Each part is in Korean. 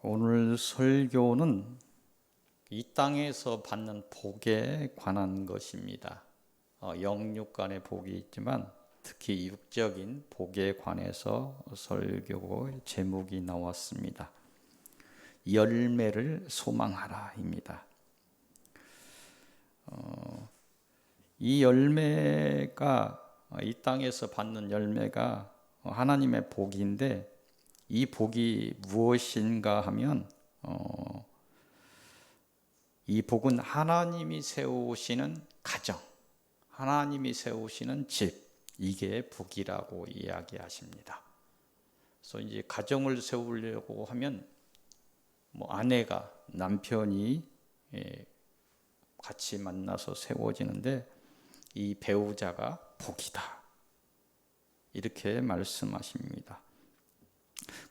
오늘 설교는 이 땅에서 받는 복에 관한 것입니다. 영육간의 복이 있지만 특히 육적인 복에 관해서 설교 제목이 나왔습니다. 열매를 소망하라입니다. 이 열매가 이 땅에서 받는 열매가 하나님의 복인데 이 복이 무엇인가 하면 이 복은 하나님이 세우시는 가정, 하나님이 세우시는 집, 이게 복이라고 이야기하십니다. 그래서 이제 가정을 세우려고 하면 아내가 남편이 같이 만나서 세워지는데 이 배우자가 복이다, 이렇게 말씀하십니다.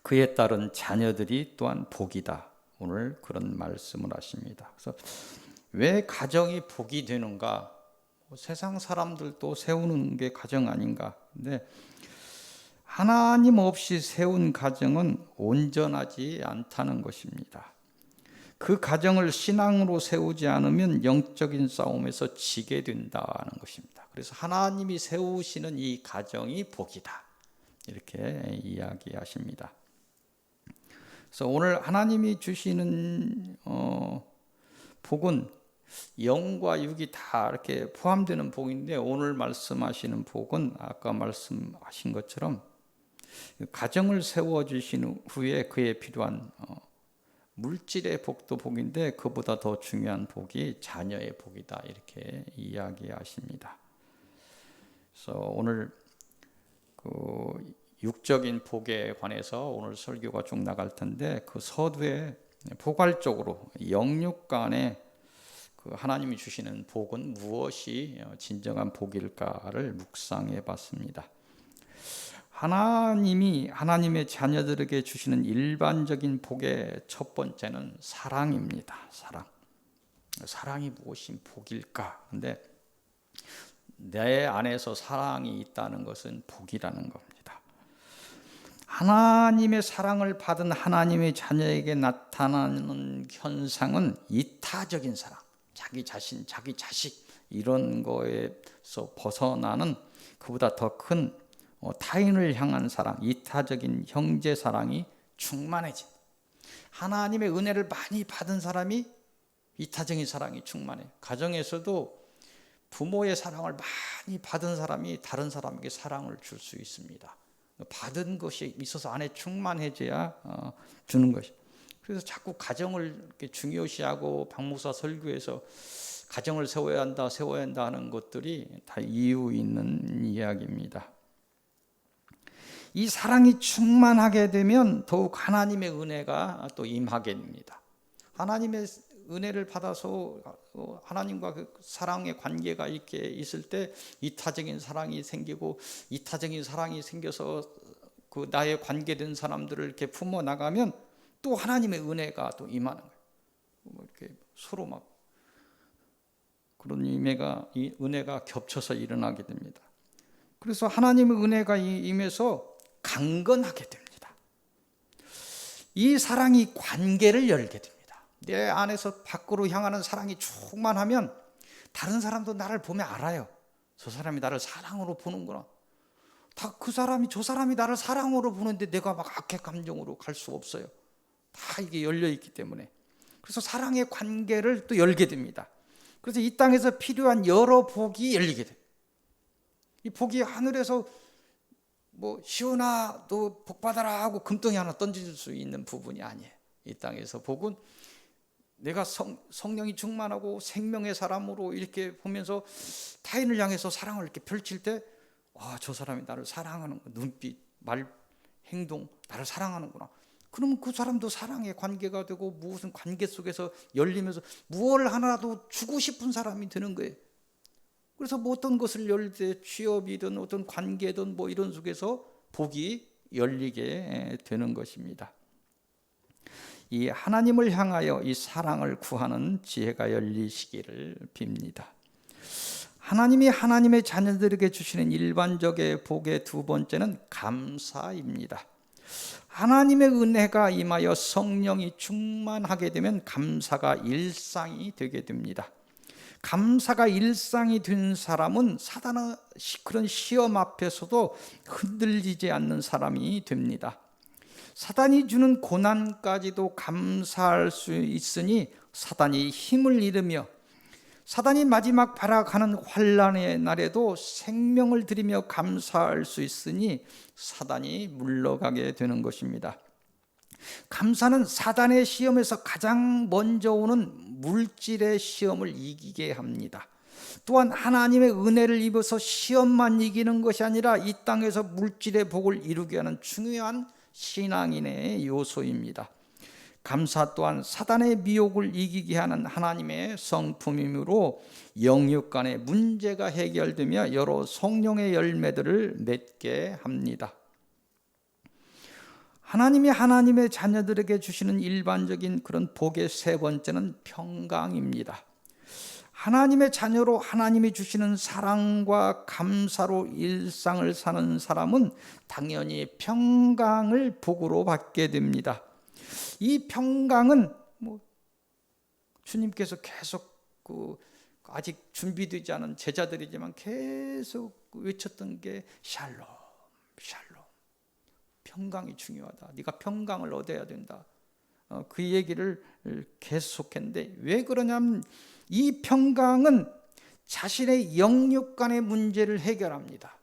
그에 따른 자녀들이 또한 복이다. 오늘 그런 말씀을 하십니다. 그래서 왜 가정이 복이 되는가? 세상 사람들도 세우는 게 가정 아닌가? 근데 하나님 없이 세운 가정은 온전하지 않다는 것입니다. 그 가정을 신앙으로 세우지 않으면 영적인 싸움에서 지게 된다는 것입니다. 그래서 하나님이 세우시는 이 가정이 복이다, 이렇게 이야기하십니다. 그래서 오늘 하나님이 주시는 복은 영과 육이 다 이렇게 포함되는 복인데, 오늘 말씀하시는 복은 아까 말씀하신 것처럼 가정을 세워주신 후에 그에 필요한 물질의 복도 복인데, 그보다 더 중요한 복이 자녀의 복이다, 이렇게 이야기하십니다. 그래서 오늘 육적인 복에 관해서 오늘 설교가 쭉 나갈 텐데, 그 서두에 포괄적으로 영육간에 하나님이 주시는 복은 무엇이 진정한 복일까를 묵상해 봤습니다. 하나님이 하나님의 자녀들에게 주시는 일반적인 복의 첫 번째는 사랑입니다. 사랑이 무엇인 복일까? 근데 내 안에서 사랑이 있다는 것은 복이라는 겁니다. 하나님의 사랑을 받은 하나님의 자녀에게 나타나는 현상은 이타적인 사랑, 자기 자신, 자기 자식, 이런 거에서 벗어나는 그보다 더 큰 타인을 향한 사랑, 이타적인 형제 사랑이 충만해진, 하나님의 은혜를 많이 받은 사람이 이타적인 사랑이 충만해요. 가정에서도 부모의 사랑을 많이 받은 사람이 다른 사람에게 사랑을 줄 수 있습니다. 받은 것이 있어서 안에 충만해져야 주는 것이. 그래서 자꾸 가정을 이렇게 중요시하고 박목사 설교에서 가정을 세워야 한다 하는 것들이 다 이유 있는 이야기입니다. 이 사랑이 충만하게 되면 더욱 하나님의 은혜가 또 임하게 됩니다. 하나님의 은혜를 받아서 하나님과 그 사랑의 관계가 이렇게 있을 때 이타적인 사랑이 생기고, 이타적인 사랑이 생겨서 그 나의 관계된 사람들을 이렇게 품어 나가면 또 하나님의 은혜가 또 임하는 거예요. 이렇게 서로 막 그런 이 은혜가 겹쳐서 일어나게 됩니다. 그래서 하나님의 은혜가 임해서 강건하게 됩니다. 이 사랑이 관계를 열게 됩니다. 내 안에서 밖으로 향하는 사랑이 충만하면 다른 사람도 나를 보면 알아요. 저 사람이 나를 사랑으로 보는구나. 다 그 사람이, 저 사람이 나를 사랑으로 보는데 내가 막 악의 감정으로 갈 수 없어요. 다 이게 열려 있기 때문에. 그래서 사랑의 관계를 또 열게 됩니다. 그래서 이 땅에서 필요한 여러 복이 열리게 돼요. 이 복이 하늘에서 시온아 너 복 받아라 하고 금덩이 하나 던질 수 있는 부분이 아니에요. 이 땅에서 복은 내가 성령이 충만하고 생명의 사람으로 이렇게 보면서 타인을 향해서 사랑을 이렇게 펼칠 때, 저 사람이 나를 사랑하는 거, 눈빛, 말, 행동, 나를 사랑하는구나. 그러면 그 사람도 사랑의 관계가 되고 무슨 관계 속에서 열리면서 무엇을 하나라도 주고 싶은 사람이 되는 거예요. 그래서 어떤 것을 열 때 취업이든 어떤 관계든 이런 속에서 복이 열리게 되는 것입니다. 이 하나님을 향하여 이 사랑을 구하는 지혜가 열리시기를 빕니다. 하나님이 하나님의 자녀들에게 주시는 일반적인 복의 두 번째는 감사입니다. 하나님의 은혜가 임하여 성령이 충만하게 되면 감사가 일상이 되게 됩니다. 감사가 일상이 된 사람은 사단의 그런 시험 앞에서도 흔들리지 않는 사람이 됩니다. 사단이 주는 고난까지도 감사할 수 있으니 사단이 힘을 잃으며 사단이 마지막 발악하는 환난의 날에도 생명을 들이며 감사할 수 있으니 사단이 물러가게 되는 것입니다. 감사는 사단의 시험에서 가장 먼저 오는 물질의 시험을 이기게 합니다. 또한 하나님의 은혜를 입어서 시험만 이기는 것이 아니라 이 땅에서 물질의 복을 이루게 하는 중요한 신앙인의 요소입니다. 감사 또한 사단의 미혹을 이기게 하는 하나님의 성품이므로 영육 간의 문제가 해결되며 여러 성령의 열매들을 맺게 합니다. 하나님이 하나님의 자녀들에게 주시는 일반적인 그런 복의 세 번째는 평강입니다. 하나님의 자녀로 하나님이 주시는 사랑과 감사로 일상을 사는 사람은 당연히 평강을 복으로 받게 됩니다. 이 평강은 주님께서 계속 아직 준비되지 않은 제자들이지만 계속 외쳤던 게 샬롬, 샬롬. 평강이 중요하다. 네가 평강을 얻어야 된다. 그 얘기를 계속했는데 왜 그러냐면 이 평강은 자신의 영육 간의 문제를 해결합니다.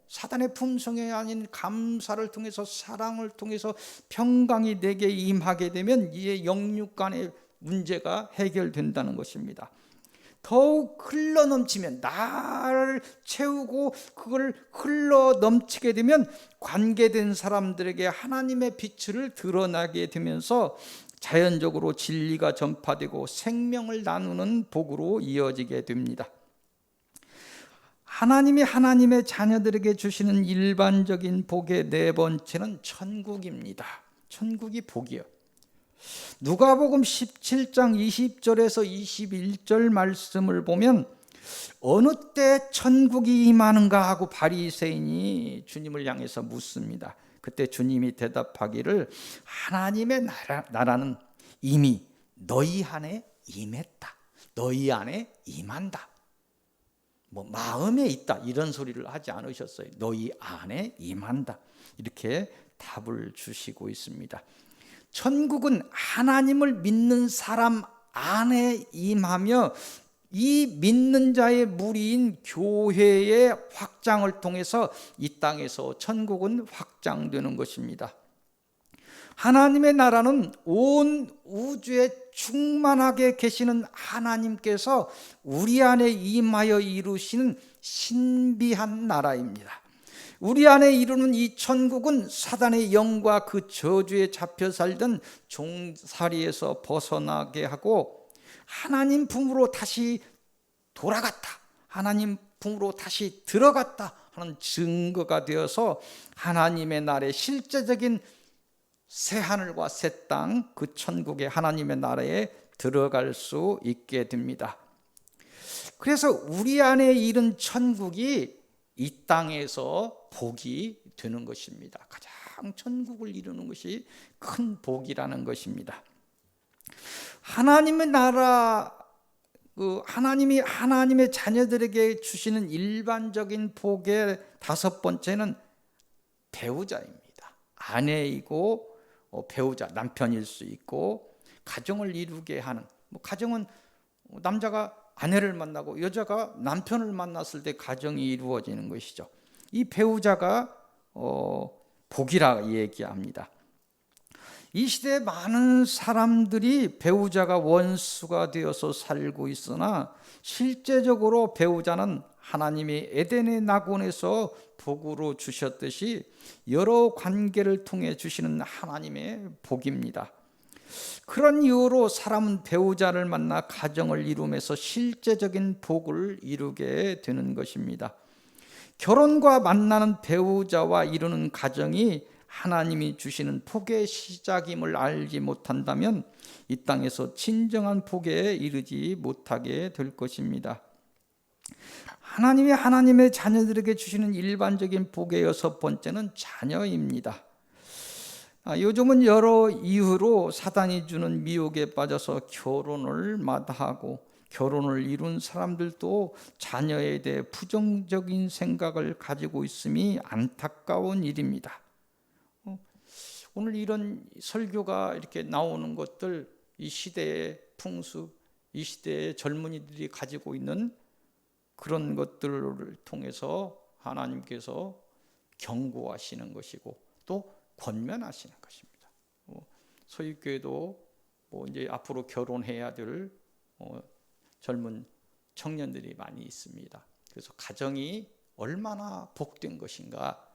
사단의 품성이 아닌 감사를 통해서 사랑을 통해서 평강이 내게 임하게 되면 이의 영육 간의 문제가 해결된다는 것입니다. 더욱 흘러 넘치면 나를 채우고 그걸 흘러 넘치게 되면 관계된 사람들에게 하나님의 빛을 드러나게 되면서 자연적으로 진리가 전파되고 생명을 나누는 복으로 이어지게 됩니다. 하나님이 하나님의 자녀들에게 주시는 일반적인 복의 네 번째는 천국입니다. 천국이 복이요. 누가복음 17장 20절에서 21절 말씀을 보면 어느 때 천국이 임하는가 하고 바리새인이 주님을 향해서 묻습니다. 그때 주님이 대답하기를 하나님의 나라는 이미 너희 안에 임했다. 너희 안에 임한다. 마음에 있다 이런 소리를 하지 않으셨어요. 너희 안에 임한다. 이렇게 답을 주시고 있습니다. 천국은 하나님을 믿는 사람 안에 임하며 이 믿는 자의 무리인 교회의 확장을 통해서 이 땅에서 천국은 확장되는 것입니다. 하나님의 나라는 온 우주에 충만하게 계시는 하나님께서 우리 안에 임하여 이루시는 신비한 나라입니다. 우리 안에 이루는 이 천국은 사단의 영과 그 저주에 잡혀 살던 종살이에서 벗어나게 하고 하나님 품으로 다시 돌아갔다, 하나님 품으로 다시 들어갔다 하는 증거가 되어서 하나님의 나라의 실제적인 새하늘과 새 땅, 그 천국의 하나님의 나라에 들어갈 수 있게 됩니다. 그래서 우리 안에 이른 천국이 이 땅에서 복이 되는 것입니다. 가장 천국을 이루는 것이 큰 복이라는 것입니다. 하나님의 나라, 하나님이 하나님의 자녀들에게 주시는 일반적인 복의 다섯 번째는 배우자입니다. 아내이고 배우자, 남편일 수 있고 가정을 이루게 하는, 가정은 남자가 아내를 만나고 여자가 남편을 만났을 때 가정이 이루어지는 것이죠. 이 배우자가 복이라 얘기합니다. 이 시대에 많은 사람들이 배우자가 원수가 되어서 살고 있으나 실제적으로 배우자는 하나님이 에덴의 낙원에서 복으로 주셨듯이 여러 관계를 통해 주시는 하나님의 복입니다. 그런 이유로 사람은 배우자를 만나 가정을 이루면서 실제적인 복을 이루게 되는 것입니다. 결혼과 만나는 배우자와 이루는 가정이 하나님이 주시는 복의 시작임을 알지 못한다면 이 땅에서 진정한 복에 이르지 못하게 될 것입니다. 하나님이 하나님의 자녀들에게 주시는 일반적인 복의 여섯 번째는 자녀입니다. 요즘은 여러 이유로 사단이 주는 미혹에 빠져서 결혼을 마다하고 결혼을 이룬 사람들도 자녀에 대해 부정적인 생각을 가지고 있음이 안타까운 일입니다. 오늘 이런 설교가 이렇게 나오는 것들, 이 시대의 풍습, 이 시대의 젊은이들이 가지고 있는 그런 것들을 통해서 하나님께서 경고하시는 것이고 또 권면하시는 것입니다. 서윗교회도 이제 앞으로 결혼해야 될 젊은 청년들이 많이 있습니다. 그래서 가정이 얼마나 복된 것인가,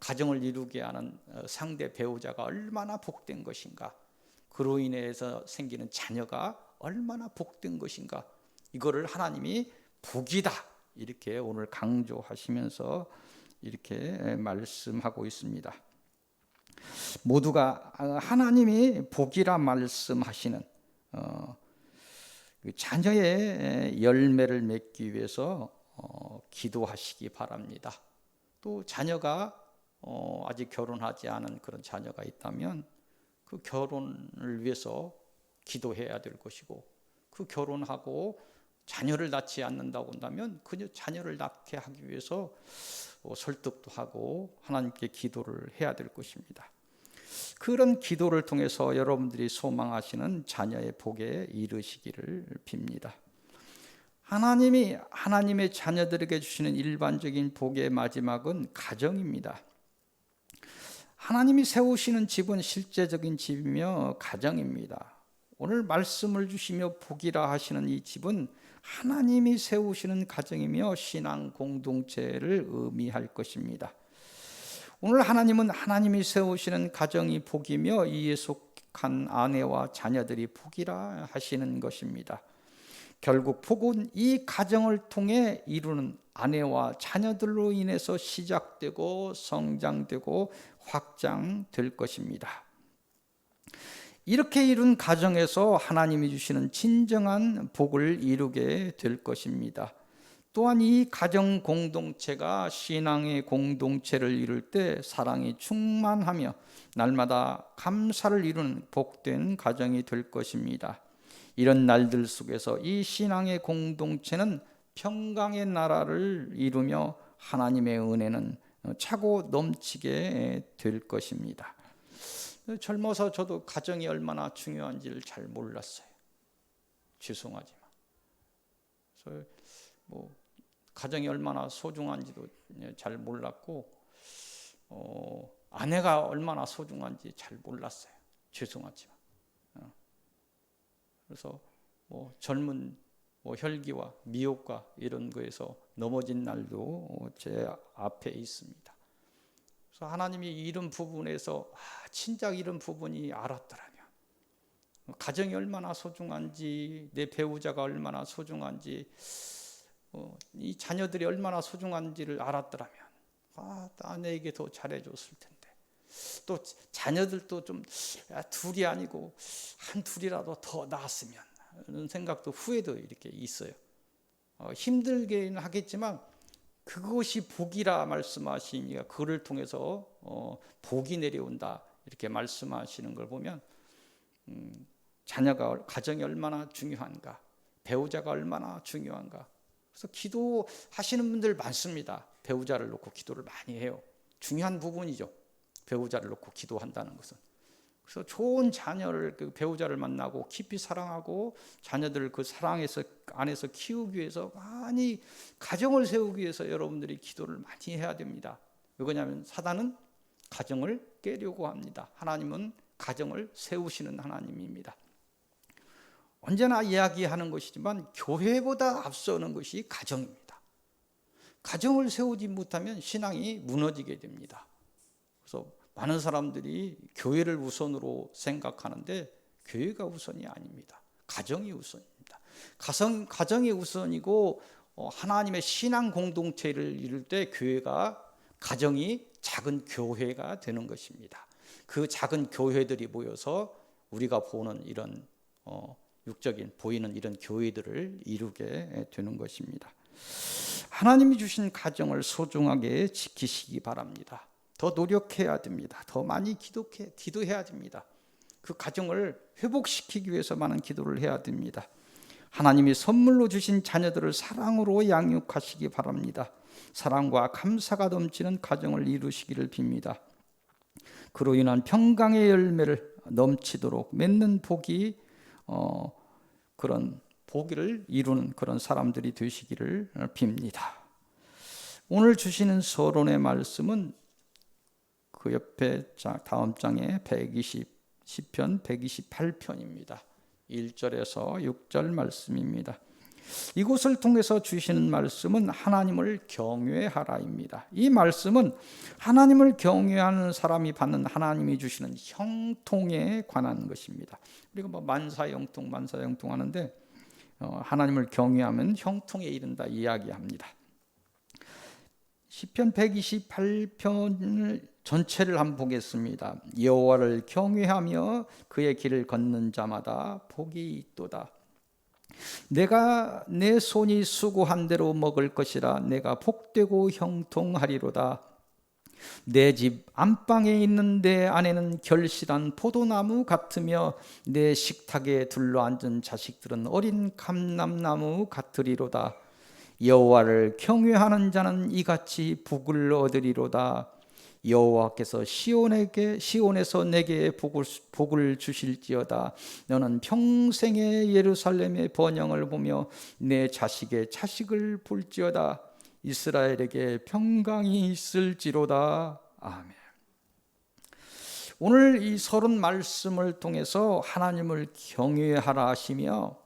가정을 이루게 하는 상대 배우자가 얼마나 복된 것인가, 그로 인해서 생기는 자녀가 얼마나 복된 것인가, 이거를 하나님이 복이다 이렇게 오늘 강조하시면서 이렇게 말씀하고 있습니다. 모두가 하나님이 복이라 말씀하시는 자녀의 열매를 맺기 위해서 기도하시기 바랍니다. 또 자녀가 아직 결혼하지 않은 그런 자녀가 있다면 그 결혼을 위해서 기도해야 될 것이고, 그 결혼하고 자녀를 낳지 않는다고 한다면 그 자녀를 낳게 하기 위해서 설득도 하고 하나님께 기도를 해야 될 것입니다. 그런 기도를 통해서 여러분들이 소망하시는 자녀의 복에 이르시기를 빕니다. 하나님이 하나님의 자녀들에게 주시는 일반적인 복의 마지막은 가정입니다. 하나님이 세우시는 집은 실제적인 집이며 가정입니다. 오늘 말씀을 주시며 복이라 하시는 이 집은 하나님이 세우시는 가정이며 신앙 공동체를 의미할 것입니다. 오늘 하나님은 하나님이 세우시는 가정이 복이며 이에 속한 아내와 자녀들이 복이라 하시는 것입니다. 결국 복은 이 가정을 통해 이루는 아내와 자녀들로 인해서 시작되고 성장되고 확장될 것입니다. 이렇게 이룬 가정에서 하나님이 주시는 진정한 복을 이루게 될 것입니다. 또한 이 가정 공동체가 신앙의 공동체를 이룰 때 사랑이 충만하며 날마다 감사를 이루는 복된 가정이 될 것입니다. 이런 날들 속에서 이 신앙의 공동체는 평강의 나라를 이루며 하나님의 은혜는 차고 넘치게 될 것입니다. 젊어서 저도 가정이 얼마나 중요한지를 잘 몰랐어요. 죄송하지만. 그래서 가정이 얼마나 소중한지도 잘 몰랐고, 아내가 얼마나 소중한지 잘 몰랐어요. 죄송하지만. 그래서 젊은 혈기와 미혹과 이런 거에서 넘어진 날도 제 앞에 있습니다. 그래서 하나님이 이런 부분에서 진작 이런 부분이 알았더라면, 가정이 얼마나 소중한지, 내 배우자가 얼마나 소중한지, 이 자녀들이 얼마나 소중한지를 알았더라면 아내에게 더 잘해줬을 텐데, 또 자녀들도 좀 둘이 아니고 한 둘이라도 더 낳았으면 하는 생각도 후에도 이렇게 있어요. 힘들게는 하겠지만 그것이 복이라 말씀하시니까 그를 통해서 복이 내려온다 이렇게 말씀하시는 걸 보면 자녀가, 가정이 얼마나 중요한가, 배우자가 얼마나 중요한가. 그래서 기도하시는 분들 많습니다. 배우자를 놓고 기도를 많이 해요. 중요한 부분이죠. 배우자를 놓고 기도한다는 것은. 그래서 좋은 자녀를, 그 배우자를 만나고 깊이 사랑하고 자녀들을 그 사랑에서 안에서 키우기 위해서 많이 가정을 세우기 위해서 여러분들이 기도를 많이 해야 됩니다. 왜냐하면 사단은 가정을 깨려고 합니다. 하나님은 가정을 세우시는 하나님입니다. 언제나 이야기하는 것이지만 교회보다 앞서는 것이 가정입니다. 가정을 세우지 못하면 신앙이 무너지게 됩니다. 그래서 많은 사람들이 교회를 우선으로 생각하는데 교회가 우선이 아닙니다. 가정이 우선입니다. 가정이 우선이고 하나님의 신앙 공동체를 이룰 때 가정이 작은 교회가 되는 것입니다. 그 작은 교회들이 모여서 우리가 보는 이런 육적인 보이는 이런 교회들을 이루게 되는 것입니다. 하나님이 주신 가정을 소중하게 지키시기 바랍니다. 더 노력해야 됩니다. 더 많이 기도해야 됩니다. 그 가정을 회복시키기 위해서 많은 기도를 해야 됩니다. 하나님이 선물로 주신 자녀들을 사랑으로 양육하시기 바랍니다. 사랑과 감사가 넘치는 가정을 이루시기를 빕니다. 그로 인한 평강의 열매를 넘치도록 맺는 복이 그런 복을 이루는 그런 사람들이 되시기를 빕니다. 오늘 주시는 서론의 말씀은 그 옆에 다음 장에 10편 128편입니다. 1절에서 6절 말씀입니다. 이곳을 통해서 주시는 말씀은 하나님을 경외하라입니다. 이 말씀은 하나님을 경외하는 사람이 받는 하나님이 주시는 형통에 관한 것입니다. 우리가 만사형통 하는데 하나님을 경외하면 형통에 이른다 이야기합니다. 시편 128편을 전체를 한번 보겠습니다. 여호와를 경외하며 그의 길을 걷는 자마다 복이 있도다. 내가 내 손이 수고한 대로 먹을 것이라. 내가 복되고 형통하리로다. 내 집 안방에 있는 내 아내는 결실한 포도나무 같으며 내 식탁에 둘러앉은 자식들은 어린 감람나무 같으리로다. 여호와를 경외하는 자는 이같이 복을 얻으리로다. 여호와께서 시온에서 내게 복을 주실지어다. 너는 평생의 예루살렘의 번영을 보며 내 자식의 자식을 볼지어다. 이스라엘에게 평강이 있을지로다. 아멘. 오늘 이 서론 말씀을 통해서 하나님을 경외하라 하시며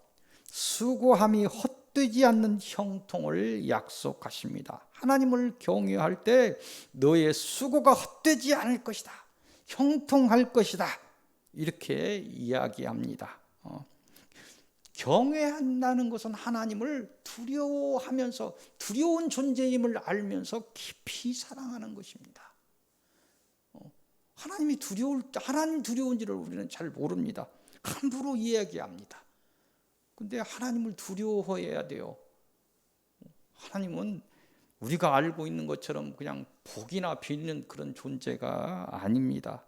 수고함이 헛되지 않는 형통을 약속하십니다. 하나님을 경외할 때 너의 수고가 헛되지 않을 것이다. 형통할 것이다. 이렇게 이야기합니다. 경외한다는 것은 하나님을 두려워하면서 두려운 존재임을 알면서 깊이 사랑하는 것입니다. 하나님 두려운지를 우리는 잘 모릅니다. 함부로 이야기합니다. 근데 하나님을 두려워해야 돼요. 하나님은 우리가 알고 있는 것처럼 그냥 복이나 빌는 그런 존재가 아닙니다.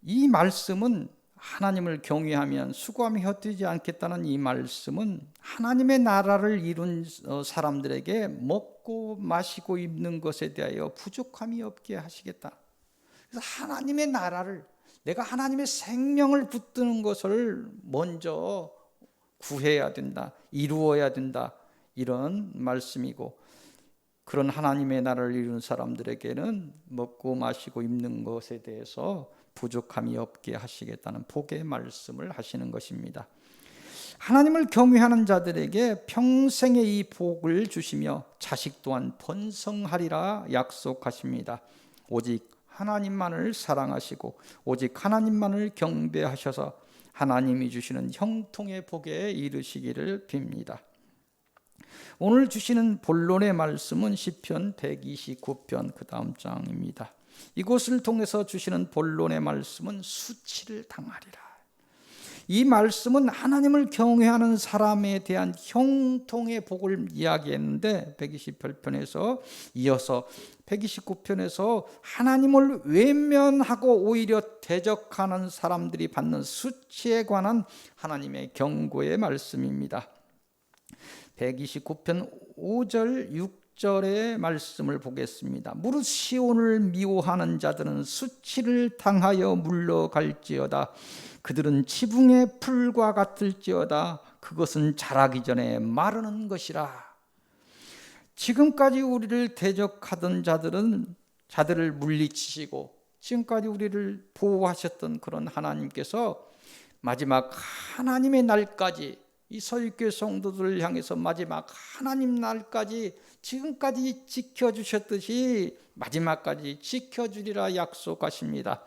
이 말씀은 하나님을 경외하면 수고함이 헛되지 않겠다는 이 말씀은 하나님의 나라를 이룬 사람들에게 먹고 마시고 입는 것에 대하여 부족함이 없게 하시겠다. 그래서 하나님의 나라를, 내가 하나님의 생명을 붙드는 것을 먼저 구해야 된다, 이루어야 된다, 이런 말씀이고, 그런 하나님의 나라를 이룬 사람들에게는 먹고 마시고 입는 것에 대해서 부족함이 없게 하시겠다는 복의 말씀을 하시는 것입니다. 하나님을 경외하는 자들에게 평생의 이 복을 주시며 자식 또한 번성하리라 약속하십니다. 오직 하나님만을 사랑하시고 오직 하나님만을 경배하셔서 하나님이 주시는 형통의 복에 이르시기를 빕니다. 오늘 주시는 본론의 말씀은 시편 129편 그 다음 장입니다. 이곳을 통해서 주시는 본론의 말씀은 수치를 당하리라. 이 말씀은 하나님을 경외하는 사람에 대한 형통의 복을 이야기했는데 128편에서 이어서 129편에서 하나님을 외면하고 오히려 대적하는 사람들이 받는 수치에 관한 하나님의 경고의 말씀입니다. 129편 5절 6절의 말씀을 보겠습니다. 무릇 시온을 미워하는 자들은 수치를 당하여 물러갈지어다. 그들은 지붕의 풀과 같을지어다. 그것은 자라기 전에 마르는 것이라. 지금까지 우리를 대적하던 자들을 물리치시고 지금까지 우리를 보호하셨던 그런 하나님께서 마지막 하나님의 날까지, 이 서울교회 성도들을 향해서 마지막 하나님 날까지 지금까지 지켜주셨듯이 마지막까지 지켜주리라 약속하십니다.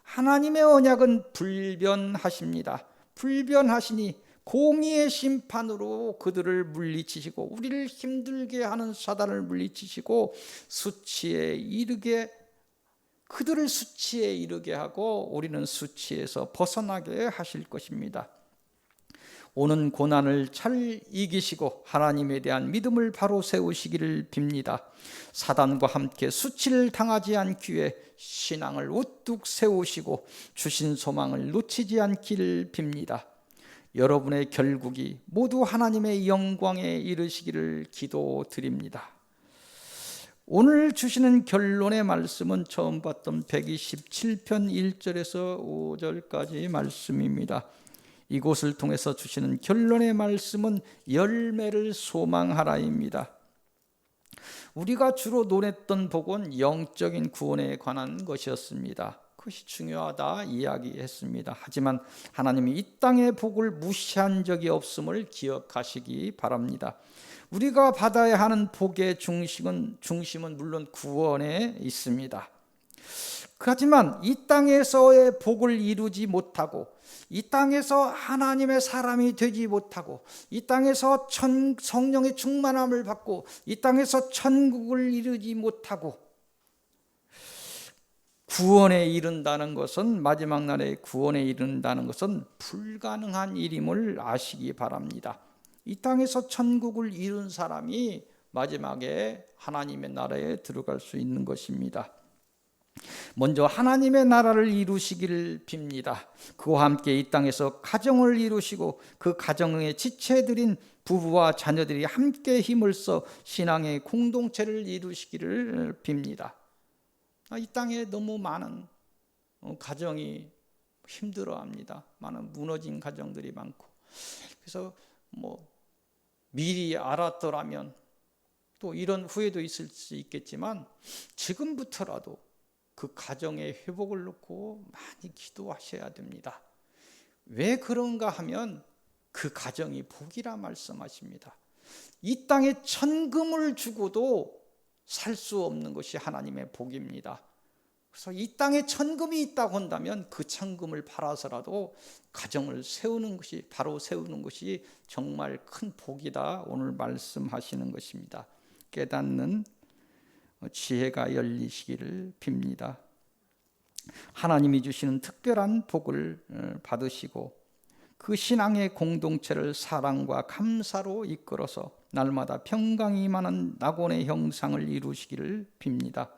하나님의 언약은 불변하십니다. 불변하시니 공의의 심판으로 그들을 물리치시고 우리를 힘들게 하는 사단을 물리치시고 그들을 수치에 이르게 하고 우리는 수치에서 벗어나게 하실 것입니다. 오는 고난을 잘 이기시고 하나님에 대한 믿음을 바로 세우시기를 빕니다. 사단과 함께 수치를 당하지 않기 위해 신앙을 우뚝 세우시고 주신 소망을 놓치지 않기를 빕니다. 여러분의 결국이 모두 하나님의 영광에 이르시기를 기도드립니다. 오늘 주시는 결론의 말씀은 처음 봤던 127편 1절에서 5절까지 말씀입니다. 이곳을 통해서 주시는 결론의 말씀은 열매를 소망하라입니다. 우리가 주로 논했던 복은 영적인 구원에 관한 것이었습니다. 그것이 중요하다 이야기했습니다. 하지만 하나님이 이 땅의 복을 무시한 적이 없음을 기억하시기 바랍니다. 우리가 받아야 하는 복의 중심은 물론 구원에 있습니다. 하지만 이 땅에서의 복을 이루지 못하고, 이 땅에서 하나님의 사람이 되지 못하고, 이 땅에서 성령의 충만함을 받고, 이 땅에서 천국을 이루지 못하고 구원에 이른다는 것은, 마지막 날에 구원에 이른다는 것은 불가능한 일임을 아시기 바랍니다. 이 땅에서 천국을 이룬 사람이 마지막에 하나님의 나라에 들어갈 수 있는 것입니다. 먼저 하나님의 나라를 이루시기를 빕니다. 그와 함께 이 땅에서 가정을 이루시고 그 가정의 지체들인 부부와 자녀들이 함께 힘을 써 신앙의 공동체를 이루시기를 빕니다. 이 땅에 너무 많은 가정이 힘들어합니다. 많은 무너진 가정들이 많고, 그래서 미리 알았더라면 또 이런 후회도 있을 수 있겠지만 지금부터라도 그 가정의 회복을 놓고 많이 기도하셔야 됩니다. 왜 그런가 하면 그 가정이 복이라 말씀하십니다. 이 땅에 천금을 주고도 살 수 없는 것이 하나님의 복입니다. 그래서 이 땅에 천금이 있다고 한다면 그 천금을 팔아서라도 가정을 세우는 것이, 바로 세우는 것이 정말 큰 복이다, 오늘 말씀하시는 것입니다. 깨닫는 지혜가 열리시기를 빕니다. 하나님이 주시는 특별한 복을 받으시고 그 신앙의 공동체를 사랑과 감사로 이끌어서 날마다 평강이 임하는 낙원의 형상을 이루시기를 빕니다.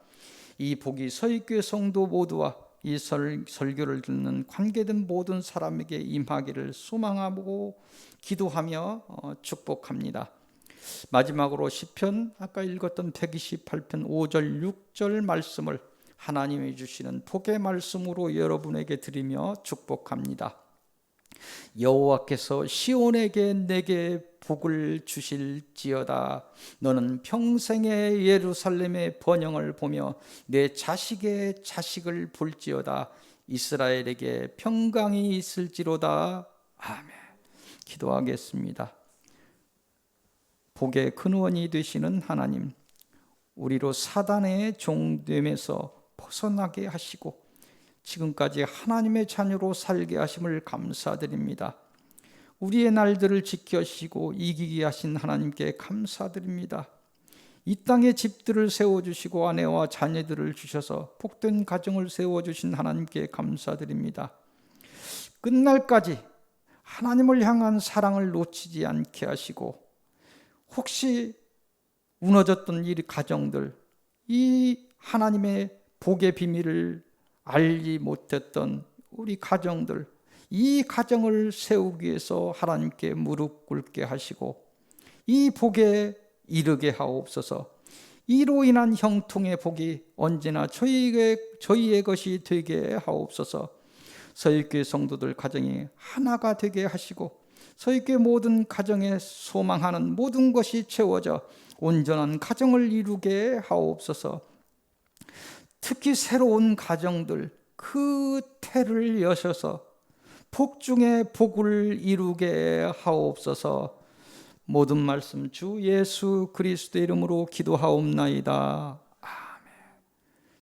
이 복이 서익교회 성도 모두와 이 설교를 듣는 관계된 모든 사람에게 임하기를 소망하고 기도하며 축복합니다. 마지막으로 시편, 아까 읽었던 128편 5절 6절 말씀을 하나님이 주시는 복의 말씀으로 여러분에게 드리며 축복합니다. 여호와께서 시온에게 내게 복을 주실지어다. 너는 평생의 예루살렘의 번영을 보며 내 자식의 자식을 볼지어다. 이스라엘에게 평강이 있을지로다. 아멘. 기도하겠습니다. 복의 근원이 되시는 하나님, 우리로 사단의 종됨에서 벗어나게 하시고 지금까지 하나님의 자녀로 살게 하심을 감사드립니다. 우리의 날들을 지켜주시고 이기게 하신 하나님께 감사드립니다. 이 땅에 집들을 세워주시고 아내와 자녀들을 주셔서 복된 가정을 세워주신 하나님께 감사드립니다. 끝날까지 하나님을 향한 사랑을 놓치지 않게 하시고, 혹시 무너졌던 이 가정들, 이 하나님의 복의 비밀을 알지 못했던 우리 가정들, 이 가정을 세우기 위해서 하나님께 무릎 꿇게 하시고 이 복에 이르게 하옵소서. 이로 인한 형통의 복이 언제나 저희의 것이 되게 하옵소서. 서익교회 성도들 가정이 하나가 되게 하시고 서익교회 모든 가정에 소망하는 모든 것이 채워져 온전한 가정을 이루게 하옵소서. 특히 새로운 가정들, 그 태를 여셔서 복 중에 복을 이루게 하옵소서. 모든 말씀 주 예수 그리스도의 이름으로 기도하옵나이다.